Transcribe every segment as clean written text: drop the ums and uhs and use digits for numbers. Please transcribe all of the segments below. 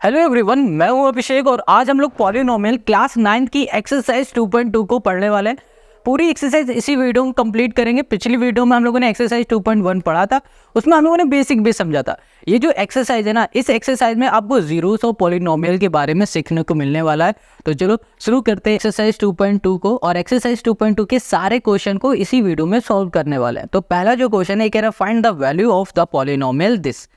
Hello everyone, मैं हूं अभिषेक और आज हम लोग पॉलिनोमियल क्लास 9 की एक्सरसाइज 2.2 को पढ़ने वाले हैं। पूरी एक्सरसाइज इसी वीडियो में कंप्लीट करेंगे। पिछली वीडियो में हम लोगों ने एक्सरसाइज 2.1 पढ़ा था, उसमें हम लोगों ने बेसिक भी समझा था। ये जो एक्सरसाइज है ना, इस एक्सरसाइज में आपको जीरोस और पॉलिनोमियल के बारे में सीखने को मिलने वाला है। तो चलो शुरू करते हैं एक्सरसाइज 2.2 को। और एक्सरसाइज 2.2 के सारे क्वेश्चन को इसी वीडियो में सॉल्व करने वाले हैं। तो पहला जो क्वेश्चन है, कह रहा है find the value of the polynomial this.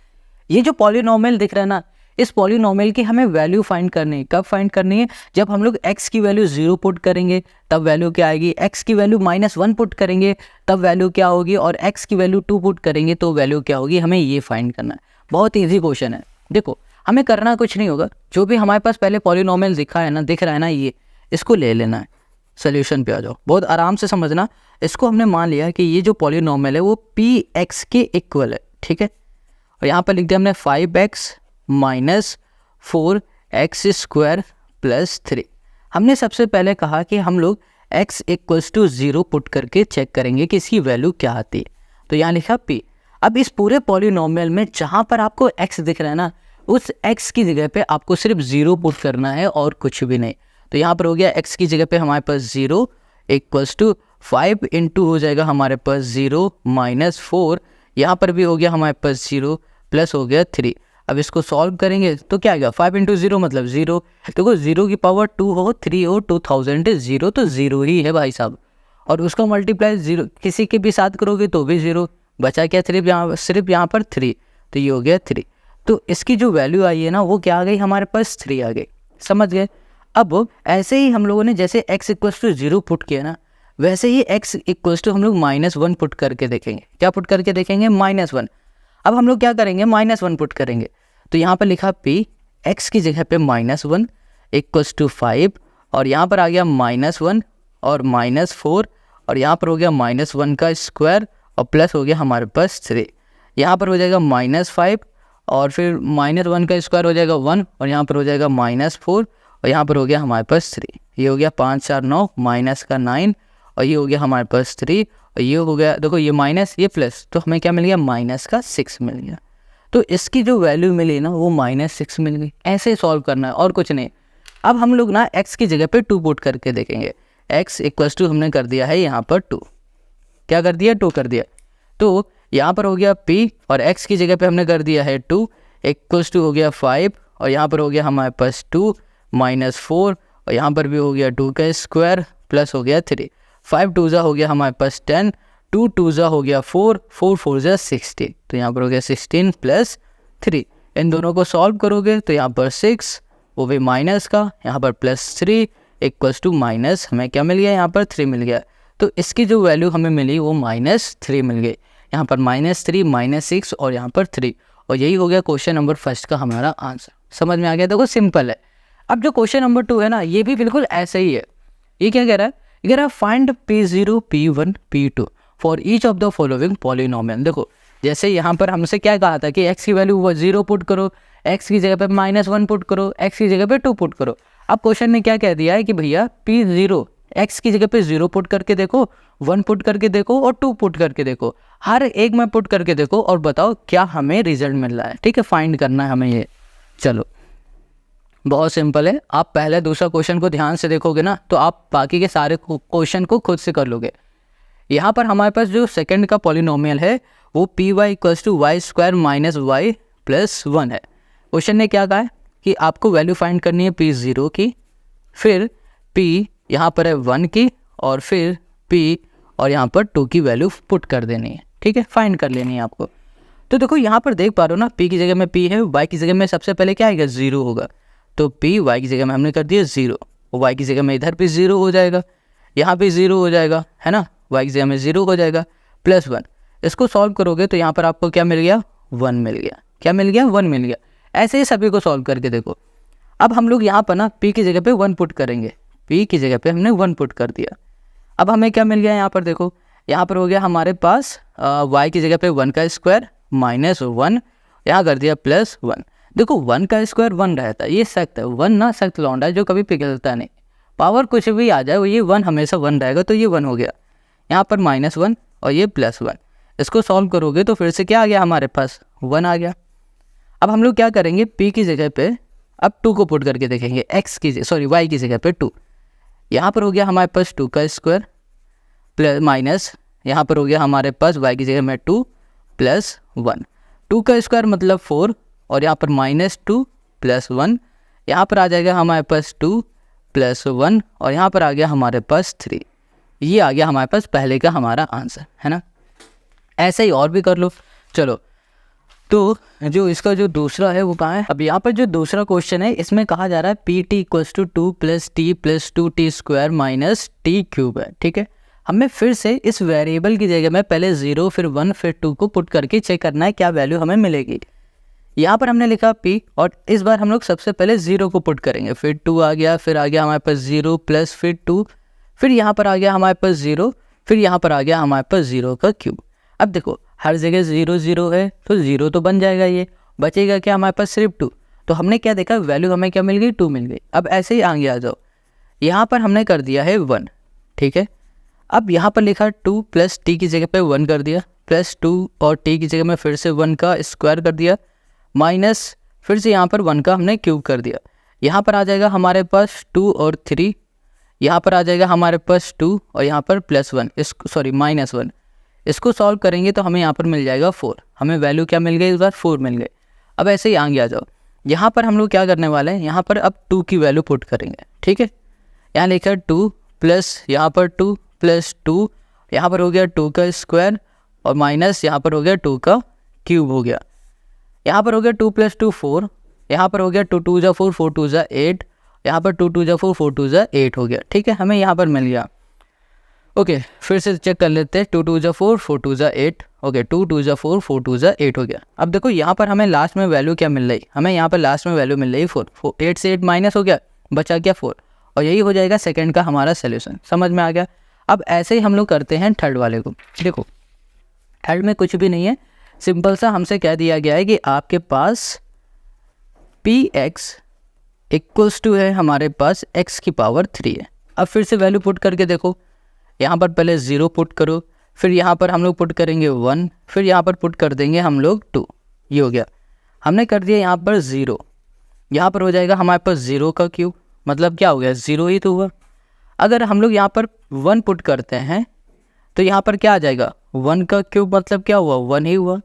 ये जो पॉलिनोमियल दिख रहा है ना, इस पॉलिनोमियल की हमें वैल्यू फाइंड करनी है। कब फाइंड करनी है? जब हम लोग x की वैल्यू 0 पुट करेंगे तब वैल्यू क्या आएगी, x की वैल्यू -1 पुट करेंगे तब वैल्यू क्या होगी, और x की वैल्यू 2 पुट करेंगे तो वैल्यू क्या होगी। हमें ये फाइंड करना है। बहुत ईजी क्वेश्चन है। देखो, हमें करना कुछ नहीं होगा, जो भी हमारे पास पहले पॉलिनोमियल दिख रहा है ना, ये इसको ले लेना है। सोल्यूशन पे आ जाओ, बहुत आराम से समझना। इसको हमने मान लिया कि ये जो पॉलिनोमियल है वो px के इक्वल है, ठीक है। और यहाँ पर लिख दिया हमने 5x minus 4x square plus 3। हमने सबसे पहले कहा कि हम लोग x इक्वल्स टू 0 पुट करके चेक करेंगे कि इसकी वैल्यू क्या आती है। तो यहाँ लिखा p। अब इस पूरे पॉलिनोमियल में जहाँ पर आपको x दिख रहा है ना, उस x की जगह पे आपको सिर्फ 0 पुट करना है और कुछ भी नहीं। तो यहाँ पर हो गया x की जगह पे हमारे पास 0 इक्वल्स टू 5 इंटू हो जाएगा हमारे पास 0 माइनस 4, यहाँ पर भी हो गया हमारे पास 0 प्लस हो गया 3। अब इसको सॉल्व करेंगे तो क्या आएगा, 5 इंटू 0 मतलब 0। देखो 0 की पावर 2 हो, 3 हो, 2000 है, 0 तो 0 ही है भाई साहब। और उसका मल्टीप्लाई 0 किसी के भी साथ करोगे तो भी 0। बचा क्या, सिर्फ यहाँ पर 3, तो ये हो गया 3। तो इसकी जो वैल्यू आई है ना, वो क्या आ गई हमारे पास, 3 आ गई। समझ गए? अब ऐसे ही हम लोगों ने जैसे x इक्वल्स टू 0 पुट किया ना, वैसे ही x इक्वल्स टू हम लोग -1 पुट करके देखेंगे। क्या पुट करके देखेंगे? -1। अब हम लोग क्या करेंगे, -1 पुट करेंगे। तो यहाँ पर लिखा p, x की जगह पे -1 इक्वल्स टू 5, और यहाँ पर आ गया -1 और -4, और यहाँ पर हो गया -1 का स्क्वायर और प्लस हो गया हमारे पास 3। यहाँ पर हो जाएगा -5 और फिर -1 का स्क्वायर हो जाएगा 1, और यहाँ पर हो जाएगा -4 और यहाँ पर हो गया हमारे पास 3। ये हो गया 5 4 9 माइनस का 9, और ये हो गया हमारे पास 3, और ये हो गया, देखो ये माइनस ये प्लस, तो हमें क्या मिल गया, माइनस का 6 मिल गया। तो इसकी जो वैल्यू मिली ना, वो -6 मिल गई। ऐसे सॉल्व करना है और कुछ नहीं। अब हम लोग ना x की जगह पे 2 पुट करके देखेंगे। x इक्वल्स टू हमने कर दिया है यहाँ पर 2। क्या कर दिया, 2 कर दिया। तो यहाँ पर हो गया p, और x की जगह पे हमने कर दिया है 2 इक्वल्स टू हो गया 5, और यहाँ पर हो गया हमारे पास 2 -4, और यहाँ पर भी हो गया 2 का स्क्वायर प्लस हो गया 3। 5 2 हो गया हमारे पास 10, 2 2 हो गया 4, 4 4 16। तो यहाँ पर हो गया 16 प्लस 3। इन दोनों को सॉल्व करोगे तो यहाँ पर 6, वो भी माइनस का, यहाँ पर +3 इक्वल्स टू माइनस, हमें क्या मिल गया, यहाँ पर 3 मिल गया। तो इसकी जो वैल्यू हमें मिली वो -3 मिल गई। यहाँ पर -3 -6 और यहाँ पर 3, और यही हो गया क्वेश्चन नंबर फर्स्ट का हमारा आंसर। समझ में आ गया? देखो सिंपल है। अब जो क्वेश्चन नंबर 2 है ना, ये भी बिल्कुल ऐसे ही है। ये क्या कह रहा है, ये कह रहा है find P0 P1 P2 for each of the following polynomial. देखो जैसे यहाँ पर हमसे क्या कहा था कि x की वैल्यू वो 0 पुट करो, x की जगह पे -1 पुट करो, x की जगह पे 2 पुट करो। अब क्वेश्चन ने क्या कह दिया है कि भैया P0 x की जगह पे 0 पुट करके देखो, 1 पुट करके देखो और 2 पुट करके देखो। हर एक में पुट करके देखो और बताओ क्या हमें रिजल्ट मिल रहा है। ठीक है, फाइंड करना है हमें ये। चलो बहुत सिंपल है। आप पहले दूसरा क्वेश्चन को ध्यान से देखोगे ना, तो आप बाकी के सारे क्वेश्चन को खुद से कर लोगे। यहाँ पर हमारे पास जो सेकंड का पॉलिनोमियल है वो py equals to y square minus y plus 1 है। क्वेश्चन ने क्या कहा है कि आपको वैल्यू फाइंड करनी है p0 की, फिर p यहाँ पर है 1 की, और फिर p और यहाँ पर 2 की वैल्यू पुट कर देनी है। ठीक है, फाइंड कर लेनी है आपको। तो देखो यहाँ पर देख पा रहे हो ना, p की जगह में p है, y की जगह में सबसे पहले क्या आएगा, 0 होगा। तो p y की जगह में हमने कर दिया 0, और y की जगह में इधर भी 0 हो जाएगा, यहाँ पे 0 हो जाएगा, है ना, y की जगह में 0 हो जाएगा प्लस 1। इसको सॉल्व करोगे तो यहाँ पर आपको क्या मिल गया, 1 मिल गया। क्या मिल गया, 1 मिल गया। ऐसे ही सभी को सॉल्व करके देखो। अब हम लोग यहाँ पर ना p की जगह पे 1 पुट करेंगे। p की जगह पे हमने 1 पुट कर दिया। अब हमें क्या मिल गया, यहाँ पर देखो, यहाँ पर हो गया हमारे पास y की जगह पे 1 का स्क्वायर माइनस 1, यहाँ कर दिया प्लस 1। देखो 1 का स्क्वायर 1 रहता है, ये सख्त है। 1 ना सख्त लौंडा है जो कभी पिघलता नहीं। पावर कुछ भी आ जाए, वो ये 1 हमेशा 1 रहेगा। तो ये 1 हो गया, यहाँ पर -1 और ये +1। इसको सॉल्व करोगे तो फिर से क्या आ गया हमारे पास, 1 आ गया। अब हम लोग क्या करेंगे, p की जगह पे अब 2 को पुट करके देखेंगे, y की जगह पे 2, यहाँ पर हो गया हमारे पास 2 का स्क्वायर प्लस माइनस यहाँ पर हो गया हमारे पास y की जगह में 2 प्लस 1, 2 का स्क्वायर मतलब 4 और यहाँ पर -2 प्लस 1, यहाँ पर आ जाएगा हमारे पास 2 प्लस 1 और यहाँ पर आ गया हमारे पास 3। ये आ गया हमारे पास पहले का हमारा आंसर, है ना। ऐसे ही और भी कर लो। चलो, तो जो इसका जो दूसरा है वो कहाँ है। अब यहाँ पर जो दूसरा क्वेश्चन है इसमें कहा जा रहा है p t equals to 2 + t + 2t square minus t cube है, ठीक है। हमें फिर से इस वेरिएबल की जगह में पहले 0 फिर 1 फिर 2 को पुट करके चेक करना है क्या वैल्यू हमें मिलेगी। यहाँ पर हमने लिखा p और इस बार हम लोग सबसे पहले 0 को पुट करेंगे, फिर 2 आ गया, फिर आ गया हमारे पास 0 प्लस फिर 2, फिर यहाँ पर आ गया हमारे पास 0, फिर यहाँ पर आ गया हमारे पास 0 का क्यूब। अब देखो हर जगह 0 0 है तो 0 तो बन जाएगा, ये बचेगा क्या हमारे पास सिर्फ 2। तो हमने क्या देखा, वैल्यू हमें क्या मिल गई, 2 मिल गई। अब ऐसे ही आगे आ जाओ, यहाँ पर हमने कर दिया है 1, ठीक है। अब यहाँ पर लिखा 2 प्लस t की जगह पे 1 कर दिया, प्लस 2 और t की जगह में फिर से 1 का स्क्वायर कर दिया, माइनस फिर से यहाँ पर 1 का हमने क्यूब कर दिया। यहाँ पर आ जाएगा हमारे पास 2 और 3, यहाँ पर आ जाएगा हमारे पास 2 और यहाँ पर +1 -1। इसको सॉल्व करेंगे तो हमें यहाँ पर मिल जाएगा 4। हमें वैल्यू क्या मिल गई इस बार, 4 मिल गए। अब ऐसे ही आगे आ जाओ, यहाँ पर हम लोग क्या करने वाले हैं, यहाँ पर अब 2 की वैल्यू पुट करेंगे, ठीक है। यहाँ लिखा 2 प्लस यहाँ पर 2 प्लस 2, यहाँ पर हो गया 2 का स्क्वायर और माइनस यहाँ पर हो गया 2 का क्यूब हो गया। यहाँ पर हो गया 2 + 2 4, यहाँ पर हो गया 2 2 4 4 2 8, यहाँ पर 2 2 4 4 2 8 हो गया, ठीक है। हमें यहाँ पर मिल गया। ओके, फिर से चेक कर लेते हैं, 2 2 4 4 2 8, ओके 2 2 4 4 2 8 हो गया। अब देखो यहाँ पर हमें लास्ट में वैल्यू क्या मिल रही, हमें यहाँ पर लास्ट में वैल्यू मिल रही 4, 8 से 8 माइनस हो गया, बचा क्या 4, और यही हो जाएगा सेकंड का हमारा सोल्यूशन। समझ में आ गया। अब ऐसे ही हम लोग करते हैं थर्ड वाले को। देखो थर्ड में कुछ भी नहीं है, सिंपल सा हमसे कह दिया गया है कि आपके पास px इक्वल्स टू है हमारे पास x की पावर 3 है। अब फिर से वैल्यू पुट करके देखो, यहाँ पर पहले 0 पुट करो, फिर यहाँ पर हम लोग पुट करेंगे 1, फिर यहाँ पर पुट कर देंगे हम लोग 2, ये हो गया। हमने कर दिया यहाँ पर 0, यहाँ पर हो जाएगा हमारे पास 0 का क्यूब, मतलब क्या हो गया 0 ही तो हुआ। अगर हम लोग यहाँ पर 1 पुट करते हैं तो यहाँ पर क्या आ जाएगा 1 का क्यूब, मतलब क्या हुआ 1 ही हुआ।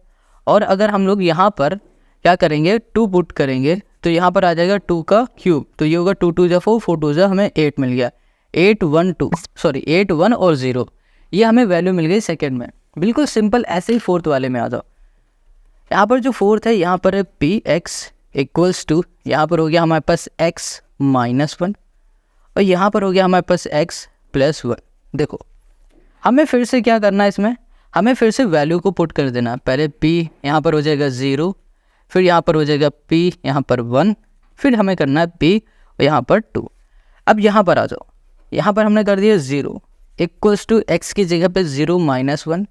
और अगर हम लोग यहाँ पर क्या करेंगे 2 पुट करेंगे तो यहाँ पर आ जाएगा 2 का क्यूब, तो ये होगा 2 2 4 4 2 हमें 8 मिल गया। 8 1 और 0, ये हमें वैल्यू मिल गई सेकंड में। बिल्कुल सिंपल। ऐसे ही फोर्थ वाले में आ जाओ, यहाँ पर जो फोर्थ है यहाँ पर है px इक्वल्स टू, यहाँ पर हो गया हमारे पास x -1 और यहाँ पर हो गया हमारे पास x +1। देखो हमें फिर से क्या करना है, इसमें हमें फिर से वैल्यू को पुट कर देना। पहले p यहाँ पर हो जाएगा 0, फिर यहाँ पर हो जाएगा p यहाँ पर 1, फिर हमें करना है p और यहाँ पर 2। अब यहाँ पर आ जाओ, यहाँ पर हमने कर दिया 0 इक्वल्स टू x की जगह पे 0 -1,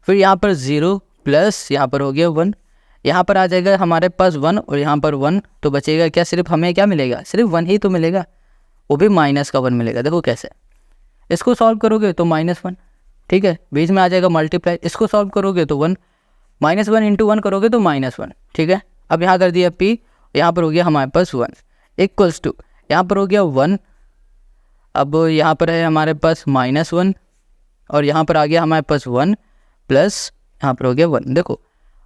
फिर यहाँ पर 0 प्लस यहाँ पर हो गया 1, यहाँ पर आ जाएगा हमारे पास 1 और यहाँ पर 1, तो बचेगा क्या, सिर्फ हमें क्या मिलेगा, सिर्फ 1 ही तो मिलेगा, वो भी माइनस का 1 मिलेगा। देखो कैसे, इसको सॉल्व करोगे तो -1, ठीक है, बीच में आ जाएगा मल्टीप्लाई, इसको सॉल्व करोगे तो 1, -1 × 1 करोगे तो -1, ठीक है। अब यहाँ कर दिया p, यहाँ पर हो गया हमारे पास 1 इक्वल्स टू, यहाँ पर हो गया 1, अब यहाँ पर है हमारे पास -1 और यहाँ पर आ गया हमारे पास 1 प्लस यहाँ पर हो गया 1। देखो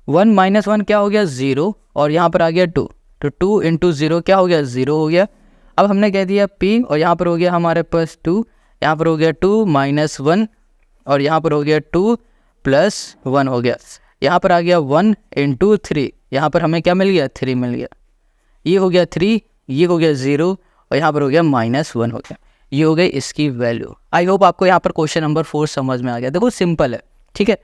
1 -1 क्या हो गया 0 और यहाँ पर आ गया 2, तो 2 × 0 क्या हो गया 0 हो गया। अब हमने कह दिया p और यहाँ पर हो गया हमारे पास 2, यहाँ पर हो गया 2 -1 और यहाँ पर हो गया 2 + 1 हो गया। यहाँ पर आ गया 1 × 3, यहाँ पर हमें क्या मिल गया 3 मिल गया, ये हो गया 3, ये हो गया 0 और यहाँ पर हो गया -1 हो गया। ये हो गई इसकी वैल्यू। आई होप आपको यहाँ पर क्वेश्चन नंबर 4 समझ में आ गया। देखो सिंपल है, ठीक है,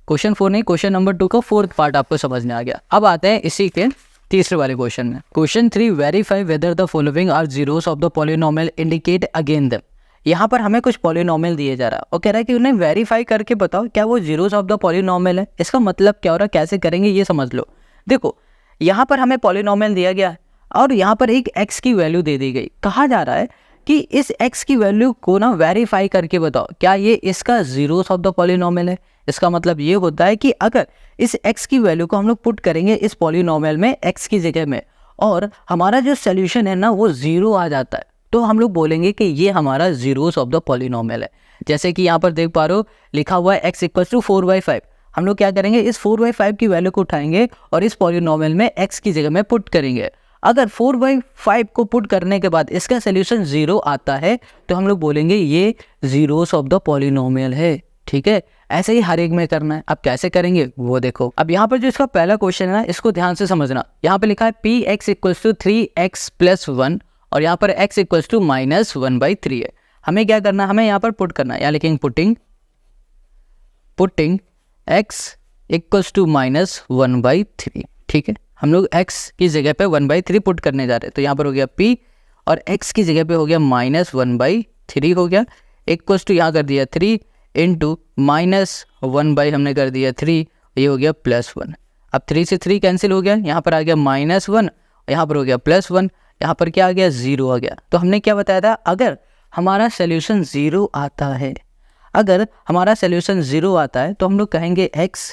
क्वेश्चन 4 नहीं, क्वेश्चन नंबर 2 का 4th पार्ट आपको समझ में आ गया। अब आते हैं इसी के तीसरे वाले क्वेश्चन में। Question 3, verify whether the following are zeros of the polynomial indicate again them. यहाँ पर हमें कुछ पॉलिनोमियल दिए जा रहा है और कह रहा है कि उन्हें वेरीफाई करके बताओ क्या वो जीरोस ऑफ द पॉलिनोमियल है। इसका मतलब क्या हो रहा है, कैसे करेंगे ये समझ लो। देखो यहाँ पर हमें पॉलिनोमियल दिया गया और यहाँ पर एक x की वैल्यू दे दी गई। कहा जा रहा है कि इस x की वैल्यू को ना वेरीफाई करके बताओ क्या ये इसका जीरोस ऑफ द पॉलिनोमियल है। इसका मतलब ये होता है कि अगर इस x की वैल्यू को हम लोग पुट करेंगे इस पॉलिनोमियल में x की जगह में और हमारा जो सोल्यूशन है ना वो 0 आ जाता है, तो हम लोग बोलेंगे कि ये हमारा जीरोस ऑफ द पॉलिनोमियल है। जैसे कि यहाँ पर देख पा रहे हो लिखा हुआ है x इक्वल टू 4/5। हम लोग क्या करेंगे, इस 4/5 की वैल्यू को उठाएंगे और इस पॉलिनोमियल में x की जगह में पुट करेंगे। अगर 4/5 को पुट करने के बाद इसका सोल्यूशन 0 आता है तो हम लोग बोलेंगे ये जीरोस ऑफ द पॉलिनोमियल है। ठीक है, ऐसे ही हर एक में करना है। अब कैसे करेंगे वो देखो। अब यहाँ पर जो इसका पहला क्वेश्चन है ना, इसको ध्यान से समझना। यहाँ पे लिखा है px equal to 3x plus 1 और यहाँ पर x इक्वल टू -1/3 है। हमें क्या करना है, हमें यहाँ पर पुट करना है। यहाँ लिखेंगे पुटिंग x इक्वल टू -1/3। ठीक है, हम लोग x की जगह पे 1/3 पुट करने जा रहे हैं। तो यहाँ पर हो गया p और x की जगह पे हो गया -1/3 हो गया, इक्वल टू यहाँ कर दिया 3 इंटू -1 हमने कर दिया 3, ये हो गया +1। अब 3 से 3 कैंसिल हो गया, यहाँ पर आ गया -1, यहाँ पर हो गया +1, यहाँ पर क्या आ गया 0 आ गया। तो हमने क्या बताया था, अगर हमारा सोल्यूशन 0 आता है, अगर हमारा सोल्यूशन 0 आता है तो हम लोग कहेंगे x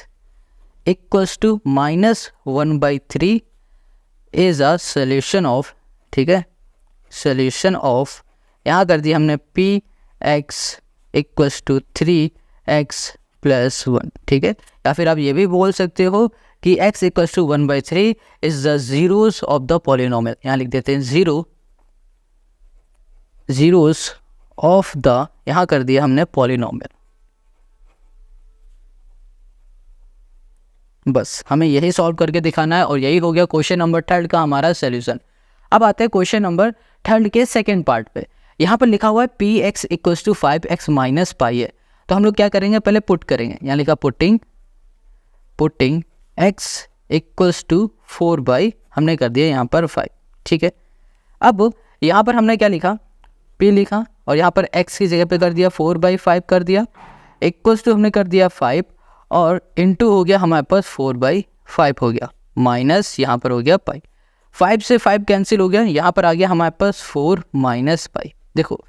equals to -1/3 is a solution of, ठीक है, सोल्यूशन ऑफ, यहाँ कर दिया हमने px equals to 3x plus 1। ठीक है, या फिर आप ये भी बोल सकते हो कि x equals to 1/3 is the zeros of the polynomial. यहाँ लिख देते हैं जीरोस ऑफ द, यहाँ कर दिया हमने पॉलिनोमियल। बस हमें यही सॉल्व करके दिखाना है और यही हो गया क्वेश्चन नंबर 3 का हमारा सोल्यूशन। अब आते हैं क्वेश्चन नंबर 3 के सेकंड पार्ट पे। यहाँ पर लिखा हुआ है px equals to 5x minus pi है। तो हम लोग क्या करेंगे, पहले पुट करेंगे। यहाँ लिखा पुटिंग x इक्वल्स टू 4 हमने कर दिया यहाँ पर 5। ठीक है, अब यहाँ पर हमने क्या लिखा, p लिखा और यहाँ पर x की जगह पे कर दिया 4/5 कर दिया, इक्वल्स टू हमने कर दिया 5 और इनटू हो गया हमारे पास 4/5 हो गया, माइनस यहाँ पर हो गया पाई। 5 से 5 कैंसिल हो गया, यहाँ पर आ गया हमारे पास 4 माइनस पाई। देखो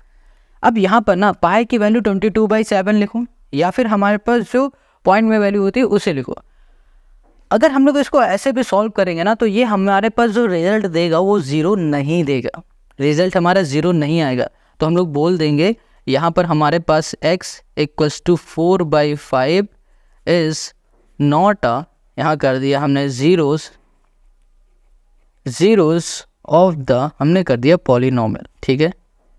अब यहाँ पर ना पाई की वैल्यू 22/7 लिखूँ या फिर हमारे पास जो पॉइंट में वैल्यू होती है उसे लिखो। अगर हम लोग इसको ऐसे भी सॉल्व करेंगे ना तो ये हमारे पास जो रिजल्ट देगा वो 0 नहीं देगा, रिजल्ट हमारा 0 नहीं आएगा। तो हम लोग बोल देंगे यहाँ पर हमारे पास x equals to 4/5 is not a, यहाँ कर दिया हमने जीरोस ऑफ द, हमने कर दिया पॉलिनोमियल। ठीक है,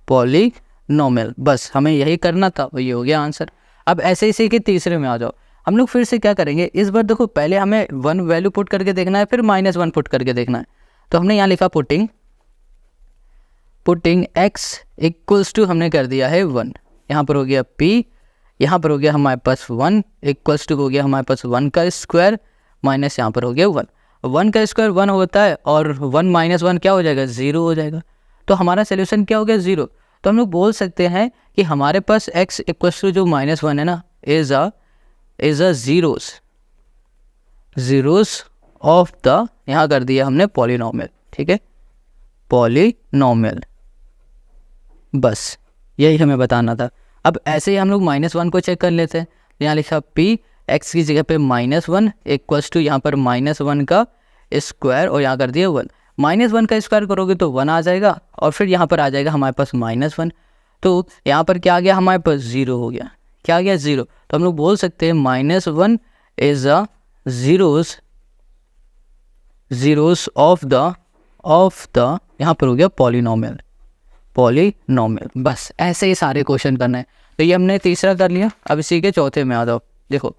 पॉलिनोमियल, बस हमें यही करना था, ये हो गया आंसर। अब ऐसे इसी के तीसरे में आ जाओ। हम लोग फिर से क्या करेंगे, इस बार देखो पहले हमें 1 वैल्यू पुट करके देखना है, फिर -1 पुट करके देखना है। तो हमने यहाँ लिखा पुटिंग x इक्वल्स टू, हमने कर दिया है 1, यहाँ पर हो गया p, यहाँ पर हो गया हमारे पास 1 इक्वल्स टू हो गया हमारे पास 1 का स्क्वायर माइनस यहाँ पर हो गया 1। 1 का स्क्वायर 1 होता है और 1 माइनस 1 क्या हो जाएगा, 0 हो जाएगा। तो हमारा सोल्यूशन क्या हो गया, 0। तो हम लोग बोल सकते हैं कि हमारे पास x इक्वल्स टू जो -1 है ना is a zeros of the, यहाँ कर दिया हमने पॉलिनोमियल। ठीक है, पॉलिनोमियल, बस यही हमें बताना था। अब ऐसे ही हम लोग -1 को चेक कर लेते हैं। यहाँ लिखा p x की जगह पे -1 इक्वल्स टू यहाँ पर -1 का स्क्वायर और यहाँ कर दिया 1। -1 का स्क्वायर करोगे तो 1 आ जाएगा और फिर यहाँ पर आ जाएगा हमारे पास -1। तो यहाँ पर क्या आ गया, हमारे पास 0 हो गया। क्या आ गया, 0। तो हम लोग बोल सकते हैं -1 is a zeros of the यहाँ पर हो गया पॉलिनोमियल। बस ऐसे ही सारे क्वेश्चन करना है। तो ये हमने तीसरा कर लिया। अब इसी के चौथे में आ जाओ। देखो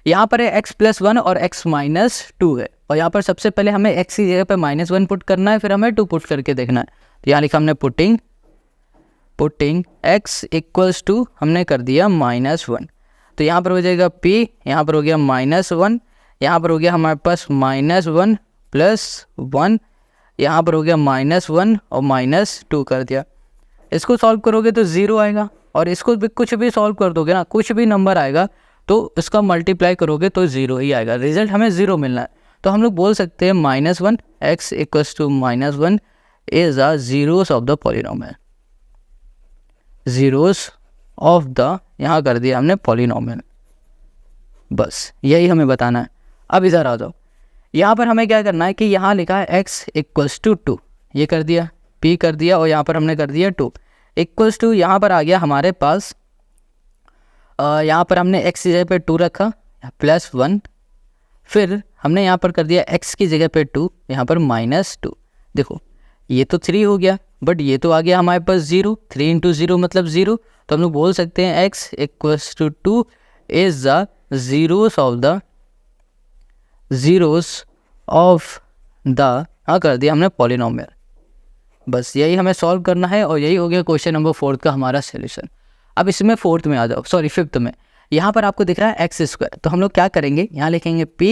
यहाँ पर है x + 1 और x - 2 है और यहाँ पर सबसे पहले हमें x की जगह पे -1 पुट करना है, फिर हमें 2 पुट करके देखना है। तो यहाँ लिखा हमने पुटिंग x इक्वल्स टू, हमने कर दिया -1। तो यहाँ पर हो जाएगा p, यहाँ पर हो गया -1, यहाँ पर हो गया हमारे पास -1 + 1, यहाँ पर हो गया -1 और -2 कर दिया। इसको सॉल्व करोगे तो 0 आएगा और इसको भी कुछ भी सॉल्व कर दोगे ना, कुछ भी नंबर आएगा तो इसका मल्टीप्लाई करोगे तो 0 ही आएगा। रिजल्ट हमें 0 मिलना है। तो हम लोग बोल सकते हैं -1 x equals to -1 is a zeros of the polynomial. Zeros of the, यहाँ कर दिया हमने पॉलिनोमियल। बस यही हमें बताना है। अब इधर आ जाओ। यहाँ पर हमें क्या करना है कि यहाँ लिखा है x इक्वल्स टू 2, ये कर दिया, p कर दिया, और यहाँ पर हमने कर दिया 2 इक्वल्स टू, यहाँ पर आ गया हमारे पास यहाँ पर हमने x की जगह पे 2 रखा +1, फिर हमने यहाँ पर कर दिया x की जगह पे 2, यहाँ पर -2। देखो ये तो 3 हो गया, बट ये तो आ गया हमारे पास 0, 3 इंटू 0 मतलब 0, तो हम लोग बोल सकते हैं x equals to 2 is the zeros of the हाँ कर दिया हमने पॉलिनोमियल। बस यही हमें सॉल्व करना है, और यही हो गया क्वेश्चन नंबर 4 का हमारा सोल्यूशन। अब इसमें 4th में आ जाओ, सॉरी 5th में। यहाँ पर आपको दिख रहा है x², तो हम लोग क्या करेंगे, यहाँ लिखेंगे p,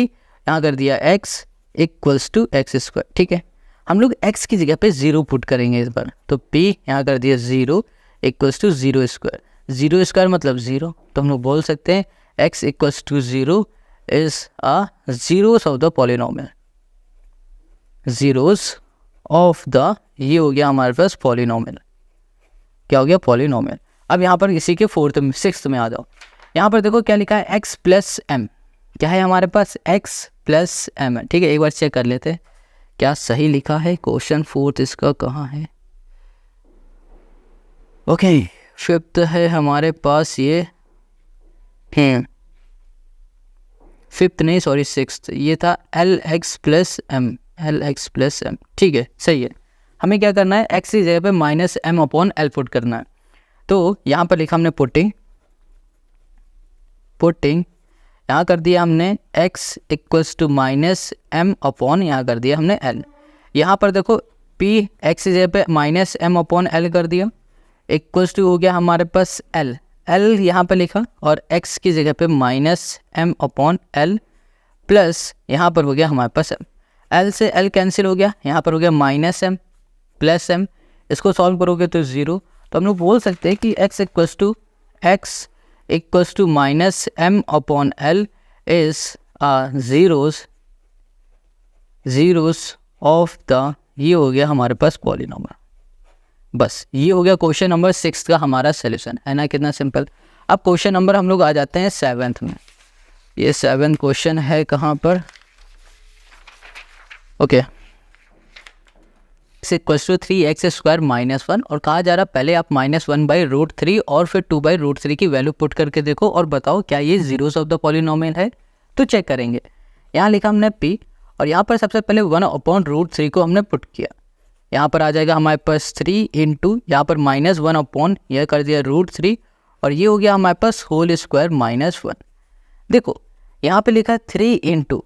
यहाँ कर दिया x इक्वल्स टू x²। ठीक है, हम लोग x की जगह पे 0 पुट करेंगे इस बार, तो p यहाँ कर दिया 0 इक्वल्स टू 0², 0² मतलब 0, तो हम लोग बोल सकते हैं x equals to 0 is zeros of the polynomial, zeros of the, ये हो गया हमारे पास पॉलिनोमियल। क्या हो गया, पॉलिनोमियल। अब यहाँ पर इसी के 6th में आ जाओ। यहाँ पर देखो क्या लिखा है, x प्लस m, क्या है हमारे पास x प्लस m है। ठीक है, एक बार चेक कर लेते हैं क्या सही लिखा है। क्वेश्चन 4th इसका कहाँ है, ओके 5th है हमारे पास, ये है 5th नहीं सॉरी 6th, ये था lx प्लस m। ठीक है, सही है। हमें क्या करना है, x की जगह पे -m/l पुट करना है। तो यहाँ पर लिखा हमने पुटिंग, यहाँ कर दिया हमने x इक्वल्स टू -m/, यहाँ कर दिया हमने l। यहाँ पर देखो p x की जगह पे -m/l कर दिया, इक्वल्स टू हो गया हमारे पास l यहाँ पे लिखा, और x की जगह पे -m/l प्लस यहाँ पर हो गया हमारे पास m, l से l कैंसिल हो गया, यहाँ पर हो गया -m प्लस m, इसको सॉल्व करोगे तो 0। तो हम लोग बोल सकते हैं कि x equals to -m/l is zeros of the, ये हो गया हमारे पास पॉलिनोमियल। बस ये हो गया क्वेश्चन नंबर 6 का हमारा सोल्यूशन, है ना, कितना सिंपल। अब क्वेश्चन नंबर हम लोग आ जाते हैं 7th में। ये 7th क्वेश्चन है कहाँ पर, okay, x equals to 3x² -1, और कहा जा रहा पहले आप -1/√3 और फिर 2/√3 की वैल्यू पुट करके देखो और बताओ क्या ये ज़ीरोस ऑफ द पॉलिनोमियल है। तो चेक करेंगे, यहाँ लिखा हमने p, और यहाँ पर सबसे पहले 1/√3 को हमने पुट किया, यहाँ पर आ जाएगा हमारे पास 3 इंटू, यहाँ पर -1/, यह कर दिया √3, और ये हो गया हमारे पास होल स्क्वायर -1। देखो यहाँ पे लिखा है 3 इंटू,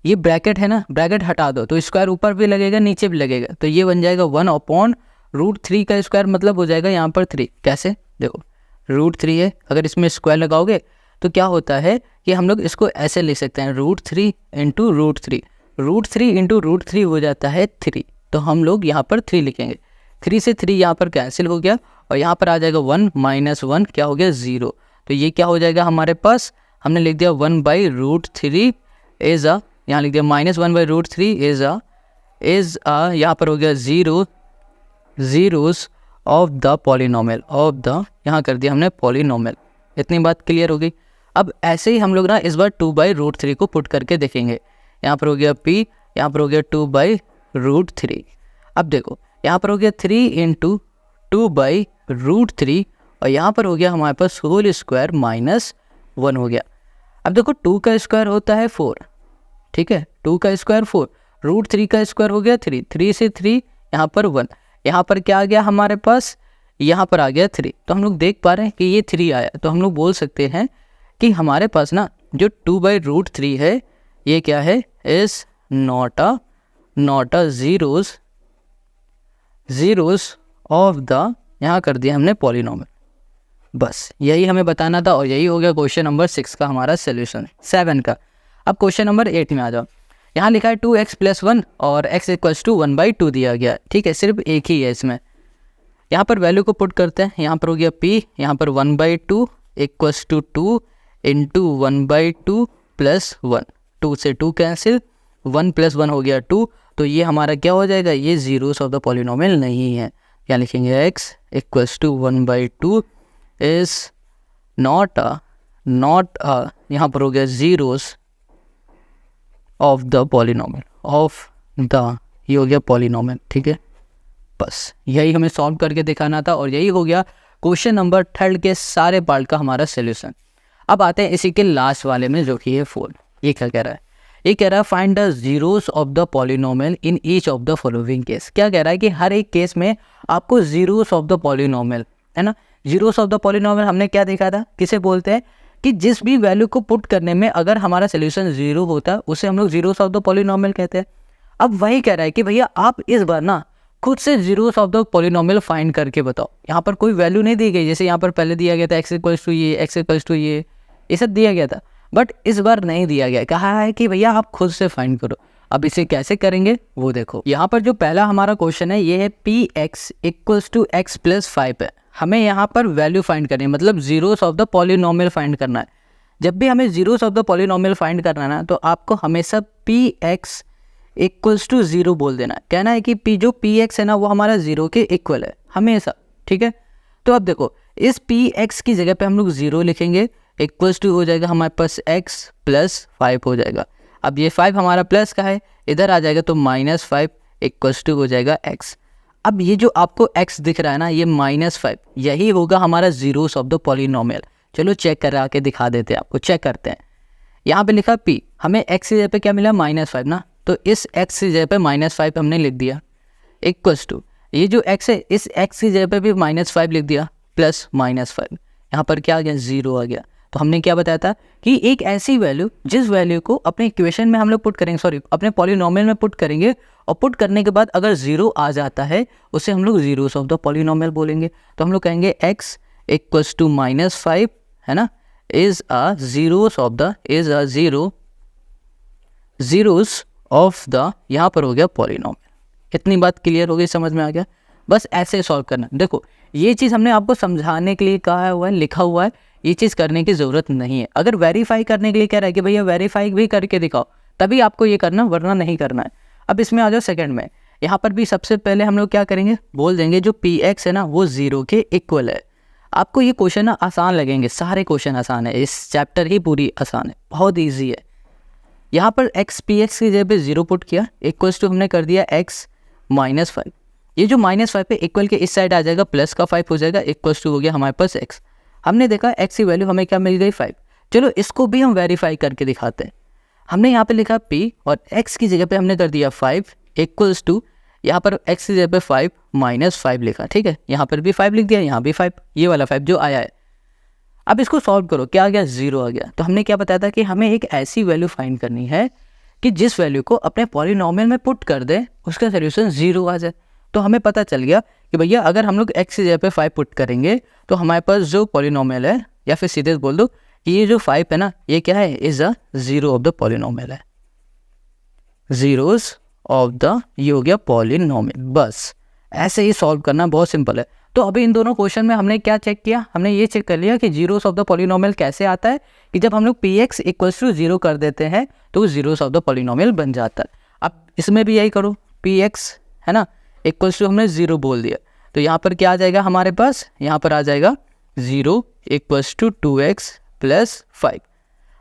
ये ब्रैकेट है ना, ब्रैकेट हटा दो तो स्क्वायर ऊपर भी लगेगा नीचे भी लगेगा, तो ये बन जाएगा 1/√3 का स्क्वायर, मतलब हो जाएगा यहाँ पर 3। कैसे, देखो √3 है, अगर इसमें स्क्वायर लगाओगे तो क्या होता है कि हम लोग इसको ऐसे लिख सकते हैं, √3 इंटू √3, √3 इंटू √3 हो जाता है 3, तो हम लोग यहाँ पर 3 लिखेंगे। 3 से 3 यहाँ पर कैंसिल हो गया, और यहाँ पर आ जाएगा 1 -1 क्या हो गया 0, तो ये क्या हो जाएगा हमारे पास, हमने लिख दिया 1/√3 इज अ, यहाँ लिख दिया -1/√3 इज यहाँ पर हो गया zeros of the polynomial, of the, यहाँ कर दिया हमने पॉलिनोमियल। इतनी बात क्लियर हो गई। अब ऐसे ही हम लोग ना इस बार 2/√3 को पुट करके देखेंगे, यहाँ पर हो गया p, यहाँ पर हो गया 2/√3। अब देखो यहाँ पर हो गया 3 इंटू 2/√3, और यहाँ पर हो गया हमारे पास होल स्क्वायर -1 हो गया। अब देखो 2 का स्क्वायर होता है 4, ठीक है, 2 का स्क्वायर 4, √3 का स्क्वायर हो गया 3, 3 से 3 यहाँ पर 1, यहाँ पर क्या आ गया हमारे पास, यहाँ पर आ गया 3, तो हम लोग देख पा रहे हैं कि ये 3 आया, तो हम लोग बोल सकते हैं कि हमारे पास ना जो 2/√3 है ये क्या है, is not a zeros of the, यहाँ कर दिया हमने पॉलिनोमियल। बस यही हमें बताना था, और यही हो गया क्वेश्चन नंबर 6 का हमारा सोल्यूशन 7 का। अब क्वेश्चन नंबर 8 में आ जाओ। यहाँ लिखा है 2x + 1 और x इक्वल्स टू 1/2 दिया गया, ठीक है, सिर्फ एक ही है इसमें। यहाँ पर वैल्यू को पुट करते हैं, यहाँ पर हो गया p, यहाँ पर 1/2 इक्वल्स टू 2 इंटू 1/2 + 1, 2 से 2 कैंसिल, 1 + 1 हो गया 2, तो ये हमारा क्या हो जाएगा, ये ज़ीरोस ऑफ द पॉलिनोमियल नहीं है। यहाँ लिखेंगे x equals to 1/2 is not a, यहाँ पर हो गया zeros of the polynomial, of the, ये हो गया पॉलिनोमियल, ठीक है। बस यही हमें सॉल्व करके दिखाना था और यही हो गया क्वेश्चन नंबर 3 के सारे पार्ट का हमारा सोल्यूशन। अब आते हैं इसी के लास्ट वाले में जो कि है 4। ये क्या कह रहा है? ये कह रहा है find the zeros of the polynomial in each of the following case. क्या कह रहा है कि हर एक केस में आपको जीरोस ऑफ द पॉलिनोमियल, है ना, जीरोस ऑफ द पॉलिनोमियल हमने क्या देखा था, किसे बोलते हैं कि जिस भी वैल्यू को पुट करने में अगर हमारा सोल्यूशन जीरो होता है उसे हम लोग जीरोस ऑफ द पॉलिनोमियल कहते हैं। अब वही कह रहा है कि भैया आप इस बार ना खुद से zeros of the polynomial find करके बताओ। यहाँ पर कोई वैल्यू नहीं दी गई, जैसे यहाँ पर पहले दिया गया था एक्स इक्वल्स टू ये, एक्स इक्वल्स टू ये सब दिया गया था, बट इस बार नहीं दिया गया। कहा है कि भैया आप खुद से फाइंड करो। अब इसे कैसे करेंगे वो देखो। यहाँ पर जो पहला हमारा क्वेश्चन है ये है p x equals to x plus 5 है। हमें यहाँ पर वैल्यू फाइंड करनी है, मतलब zeros of the polynomial find करना है। जब भी हमें zeros of the polynomial find करना है ना, तो आपको हमेशा पी एक्स इक्वल्स टू 0 बोल देना है। कहना है कि पी जो पी एक्स है ना वो हमारा 0 के इक्वल है हमेशा, ठीक है। तो अब देखो इस पी एक्स की जगह पे हम लोग 0 लिखेंगे, इक्वल्स टू हो जाएगा हमारे पास x प्लस 5 हो जाएगा। अब ये 5 हमारा प्लस का है, इधर आ जाएगा तो -5 इक्वल्स टू हो जाएगा x। अब ये जो आपको x दिख रहा है ना, ये -5, यही होगा हमारा जीरोस ऑफ द पॉलिनोमियल। चलो चेक करा के दिखा देते हैं आपको, चेक करते हैं। यहाँ पे लिखा p, हमें x की जगह पे क्या मिला -5 ना, तो इस x की जगह पे -5 हमने लिख दिया, इक्वल्स टू ये जो x है इस x की जगह पे भी -5 लिख दिया, प्लस -5, यहाँ पर क्या आ गया 0 आ गया। तो हमने क्या बताया था कि एक ऐसी वैल्यू जिस वैल्यू को अपने इक्वेशन में हम लोग पुट करेंगे, सॉरी अपने पॉलिनोमियल में पुट करेंगे, और पुट करने के बाद अगर 0 आ जाता है उसे हम लोग जीरोस ऑफ द पॉलिनोमियल बोलेंगे। तो हम लोग कहेंगे x इक्वल्स टू -5, है ना, is a zeros of the, is a zeros of the, यहाँ पर हो गया पॉलिनोमियल। इतनी बात क्लियर हो गई, समझ में आ गया। बस ऐसे सॉल्व करना। देखो ये चीज़ हमने आपको समझाने के लिए कहा हुआ है, लिखा हुआ है, ये चीज़ करने की ज़रूरत नहीं है। अगर वेरीफाई करने के लिए कह रहा है कि भैया वेरीफाई भी करके दिखाओ, तभी आपको ये करना, वरना नहीं करना है। अब इसमें आ जाओ सेकंड में। यहाँ पर भी सबसे पहले हम लोग क्या करेंगे, बोल देंगे जो पी एक्स है ना वो 0 के इक्वल है। आपको ये क्वेश्चन ना आसान लगेंगे, सारे क्वेश्चन आसान है, इस चैप्टर ही पूरी आसान है, बहुत ईजी है। यहाँ पर एक्स पी एक्स की जगह पे 0 पुट किया, इक्वल्स टू हमने कर दिया x -5। ये जो -5 पे इक्वल के इस साइड आ जाएगा, प्लस का 5 हो जाएगा, इक्वल्स टू हो गया हमारे पास x। हमने देखा x की वैल्यू हमें क्या मिल गई 5। चलो इसको भी हम वेरीफाई करके दिखाते हैं। हमने यहाँ पे लिखा p और x की जगह पे हमने कर दिया 5 इक्वल्स टू, यहाँ पर x की जगह पे 5 -5 लिखा, ठीक है। यहाँ पर भी 5 लिख दिया, यहाँ भी 5, ये वाला 5 जो आया है। अब इसको सॉल्व करो, क्या आ गया 0 आ गया। तो हमने क्या बताया था कि हमें एक ऐसी वैल्यू फाइंड करनी है कि जिस वैल्यू को अपने पॉलिनोमियल में पुट कर दे उसका सोल्यूशन 0 आ जाए। तो हमें पता चल गया कि भैया अगर हम लोग x की जगह पे 5 पुट करेंगे तो हमारे पास जो पॉलिनोमियल है, या फिर सीधे बोल दो कि ये जो 5 है ना ये क्या है, is a zero of the polynomial है, जीरोस ऑफ द, ये हो गया पॉलिनोमियल। बस ऐसे ही सॉल्व करना, बहुत सिंपल है। तो अभी इन दोनों क्वेश्चन में हमने क्या चेक किया, हमने ये चेक कर लिया कि जीरोस ऑफ द पॉलिनोमियल कैसे आता है, कि जब हम लोग पी एक्स इक्वल्स टू 0 कर देते हैं तो जीरोस ऑफ द पॉलिनोमियल बन जाता है। अब इसमें भी यही करो, पी एक्स है ना इक्वल्स टू हमने 0 बोल दिया, तो यहाँ पर क्या आ जाएगा हमारे पास, यहाँ पर आ जाएगा 0 इक्वल्स टू 2x प्लस 5।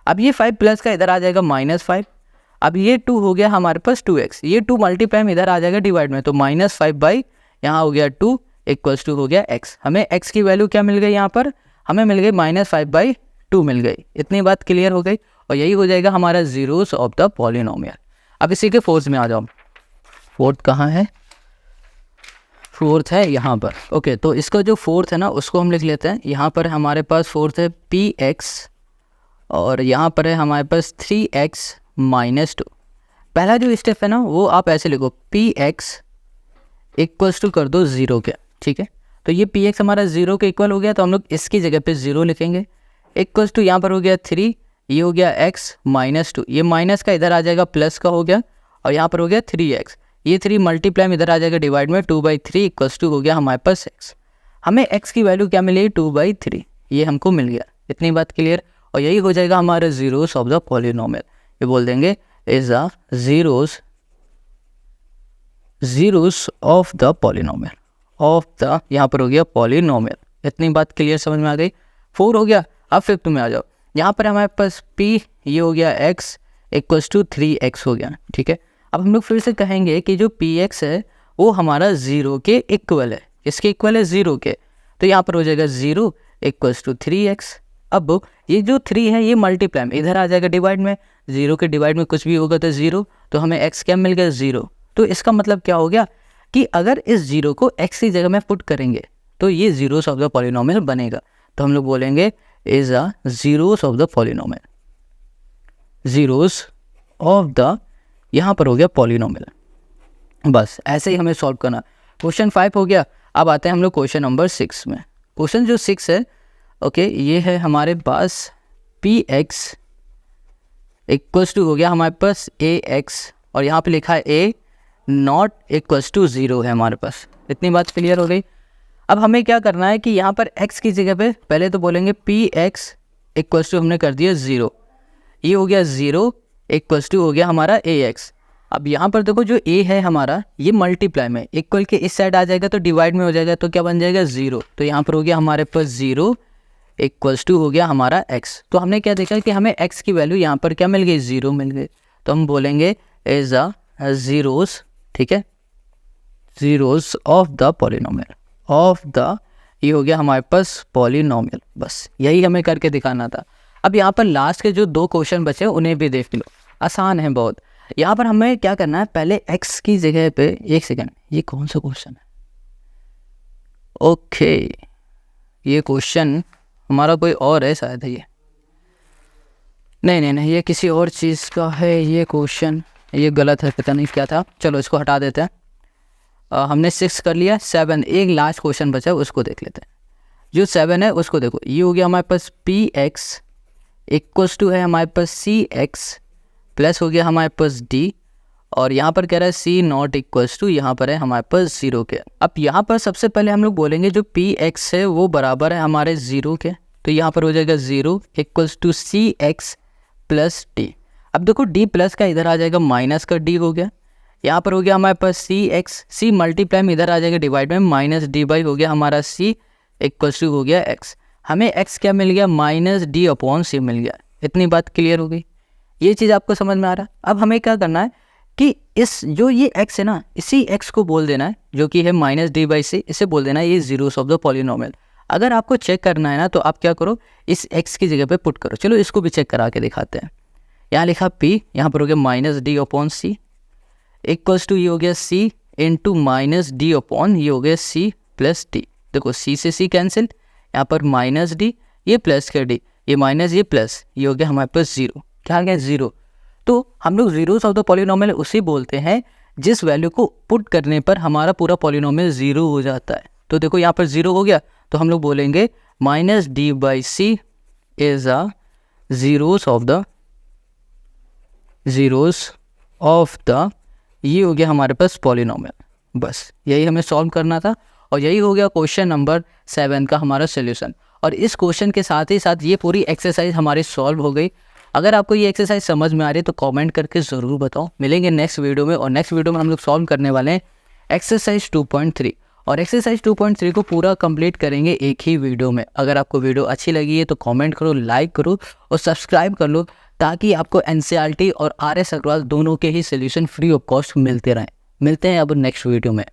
अब ये 5 प्लस का इधर आ जाएगा -5। अब ये 2 हो गया हमारे पास 2x, ये 2 मल्टीप्लाई में इधर आ जाएगा डिवाइड में, तो -5 बाई यहाँ हो गया 2 इक्वल्स टू हो गया x। हमें x की वैल्यू क्या मिल गई, यहाँ पर हमें मिल गई -5/2 मिल गई। इतनी बात क्लियर हो गई, और यही हो जाएगा हमारा जीरोस ऑफ द पॉलिनोमियल। अब इसी के फोर्थ में आ जाओ। फोर्थ कहाँ है, फोर्थ है यहाँ पर। ओके, तो इसका जो फोर्थ है ना उसको हम लिख लेते हैं। यहाँ पर हमारे पास फोर्थ है पी एक्स, और यहाँ पर है हमारे पास 3x -2। पहला जो स्टेप है ना वो आप ऐसे लिखो, पी एक्स इक्वल्स टू कर दो 0 के, ठीक है। तो ये पी एक्स हमारा 0 के इक्वल हो गया, तो हम लोग इसकी जगह पे 0 लिखेंगे, इक्वल्स टू यहाँ पर हो गया 3, ये हो गया x -2, ये माइनस का इधर आ जाएगा प्लस का हो गया, और यहाँ पर हो गया 3x, ये 3 मल्टीप्लाई में इधर आ जाएगा डिवाइड में, 2/3 इक्वल्स टू हो गया हमारे पास x। हमें x की वैल्यू क्या मिली, 2/3, ये हमको मिल गया। इतनी बात क्लियर, और यही हो जाएगा हमारा जीरोस ऑफ द पॉलिनोमियल। ये बोल देंगे is a zeros of the polynomial, of the, यहाँ पर हो गया पॉलिनोमियल। इतनी बात क्लियर, समझ में आ गई। 4 हो गया। अब फिफ्थ में आ जाओ। यहाँ पर हमारे पास p, ये हो गया x इक्वल्स टू 3x हो गया, ठीक है। अब हम लोग फिर से कहेंगे कि जो px है वो हमारा 0 के इक्वल है। इसके इक्वल है 0 के, तो यहाँ पर हो जाएगा 0 इक्वल्स टू 3x। अब ये जो 3 है ये मल्टीप्लाई में इधर आ जाएगा डिवाइड में, 0 के डिवाइड में कुछ भी होगा तो 0, तो हमें x क्या मिल गया 0। तो इसका मतलब क्या हो गया कि अगर इस 0 को x की जगह में पुट करेंगे तो ये जीरोस ऑफ द पॉलिनोमियल बनेगा। तो हम लोग बोलेंगे is a zeros of the polynomial, zeros of the, यहाँ पर हो गया पॉलिनोमियल। बस ऐसे ही हमें सॉल्व करना। क्वेश्चन 5 हो गया। अब आते हैं हम लोग क्वेश्चन नंबर 6 में। क्वेश्चन जो 6 है ओके, ये है हमारे पास px इक्वल्स टू हो गया हमारे पास ax, और यहाँ पे लिखा है a नॉट इक्वल्स टू 0 है हमारे पास। इतनी बात क्लियर हो गई। अब हमें क्या करना है कि यहाँ पर x की जगह पे पहले तो बोलेंगे px इक्वल्स टू हमने कर दिया 0, ये हो गया 0 इक्वल्स टू हो गया हमारा ax। अब यहाँ पर देखो जो a है हमारा ये मल्टीप्लाई में, इक्वल के इस साइड आ जाएगा तो डिवाइड में हो जाएगा, तो क्या बन जाएगा 0। तो यहाँ पर हो गया हमारे पास 0 इक्वल्स टू हो गया हमारा x। तो हमने क्या देखा कि हमें x की वैल्यू यहाँ पर क्या मिल गई 0 मिल गई, तो हम बोलेंगे इज अ जीरोस, ठीक है, zeros of the polynomial, of the, ये हो गया हमारे पास पॉलिनोमियल। बस यही हमें करके दिखाना था। अब यहाँ पर लास्ट के जो 2 क्वेश्चन बचे उन्हें भी देख लो, आसान है बहुत। यहाँ पर हमें क्या करना है, पहले x की जगह पे, एक सेकेंड, ये कौन सा क्वेश्चन है? ओके, ये क्वेश्चन हमारा कोई और है शायद, ये नहीं, ये किसी और चीज़ का है ये क्वेश्चन, ये गलत है, पता नहीं क्या था। चलो इसको हटा देते हैं। हमने 6 कर लिया। 7 एक लास्ट क्वेश्चन बचा है, उसको देख लेते हैं। जो 7 है उसको देखो, ये हो गया हमारे पास px इक्वल्स टू है हमारे पास cx प्लस हो गया हमारे पास d, और यहाँ पर कह रहा है c नॉट इक्वल्स टू, यहाँ पर है हमारे पास 0 के। अब यहाँ पर सबसे पहले हम लोग बोलेंगे जो px है वो बराबर है हमारे 0 के, तो यहाँ पर हो जाएगा 0 equals to cx plus d। अब देखो d प्लस का इधर आ जाएगा माइनस का d हो गया, यहाँ पर हो गया हमारे पास cx, c मल्टीप्लाई में इधर आ जाएगा डिवाइड में, माइनस डी बाई हो गया हमारा c इक्वल्स टू हो गया x। हमें x क्या मिल गया, माइनस डी अपॉन c मिल गया। इतनी बात क्लियर हो गई, ये चीज़ आपको समझ में आ रहा है। अब हमें क्या करना है कि इस जो ये x है ना, इसी x को बोल देना है जो कि है माइनस डी बाई सी, इसे बोल देना है ये जीरोस ऑफ द पॉलिनोमियल। अगर आपको चेक करना है ना तो आप क्या करो, इस x की जगह पे पुट करो। चलो इसको भी चेक करा के दिखाते हैं। यहाँ लिखा p, यहाँ पर हो गया minus d upon c equals to ये हो गया c into minus d upon ये हो गया c प्लस डी। देखो c से c कैंसिल, यहाँ पर माइनस डी, ये प्लस का d, ये माइनस ये प्लस, ये हो गया हमारे पास 0। क्या आ गया 0। तो हम लोग जीरोस ऑफ द पॉलिनोमियल उसे बोलते हैं जिस वैल्यू को पुट करने पर हमारा पूरा पॉलिनोमियल 0 हो जाता है। तो देखो यहाँ पर 0 हो गया, तो हम लोग बोलेंगे minus d by c is a zeros of the, zeros of the, ये हो गया हमारे पास पॉलिनोमियल। बस यही हमें सॉल्व करना था, और यही हो गया क्वेश्चन नंबर 7 का हमारा सोल्यूशन। और इस क्वेश्चन के साथ ही साथ ये पूरी एक्सरसाइज हमारी सॉल्व हो गई। अगर आपको ये एक्सरसाइज समझ में आ रही है तो कमेंट करके ज़रूर बताओ। मिलेंगे नेक्स्ट वीडियो में, और नेक्स्ट वीडियो में हम लोग सॉल्व करने वाले हैं एक्सरसाइज 2.3, और एक्सरसाइज 2.3 को पूरा कंप्लीट करेंगे एक ही वीडियो में। अगर आपको वीडियो अच्छी लगी है तो कमेंट करो, लाइक करो और सब्सक्राइब कर लो, ताकि आपको NCERT और RS अग्रवाल दोनों के ही सोल्यूशन फ्री ऑफ कॉस्ट मिलते रहें। मिलते हैं अब नेक्स्ट वीडियो में।